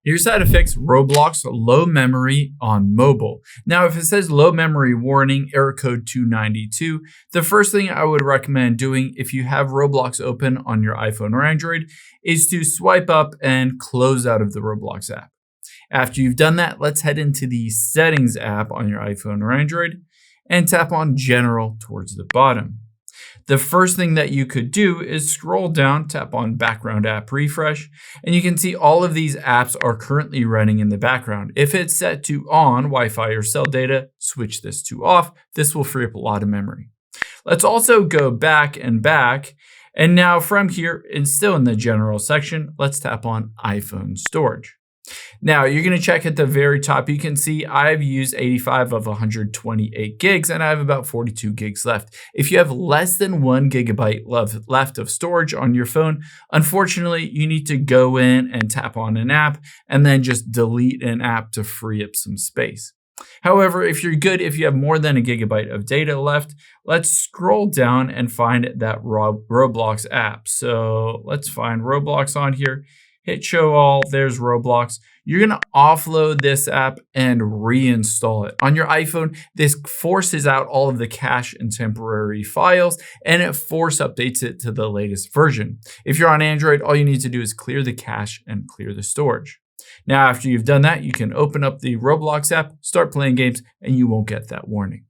Here's how to fix Roblox low memory on mobile. Now, if it says low memory warning, error code 292, the first thing I would recommend doing if you have Roblox open on your iPhone or Android is to swipe up and close out of the Roblox app. After you've done that, let's head into the Settings app on your iPhone or Android and tap on General towards the bottom. The first thing that you could do is scroll down, tap on Background App Refresh, and you can see all of these apps are currently running in the background. If it's set to on Wi-Fi or cell data, switch this to off. This will free up a lot of memory. Let's also go back, and now from here, and still in the General section, let's tap on iPhone Storage. Now, you're going to check at the very top. You can see I've used 85 of 128 gigs, and I have about 42 gigs left. If you have less than 1 gigabyte left of storage on your phone, unfortunately, you need to go in and tap on an app and then just delete an app to free up some space. However, if you're good, if you have more than a gigabyte of data left, let's scroll down and find that Roblox app. So let's find Roblox on here. Hit show all, there's Roblox. You're gonna offload this app and reinstall it. On your iPhone, this forces out all of the cache and temporary files, and it force updates it to the latest version. If you're on Android, all you need to do is clear the cache and clear the storage. Now, after you've done that, you can open up the Roblox app, start playing games, and you won't get that warning.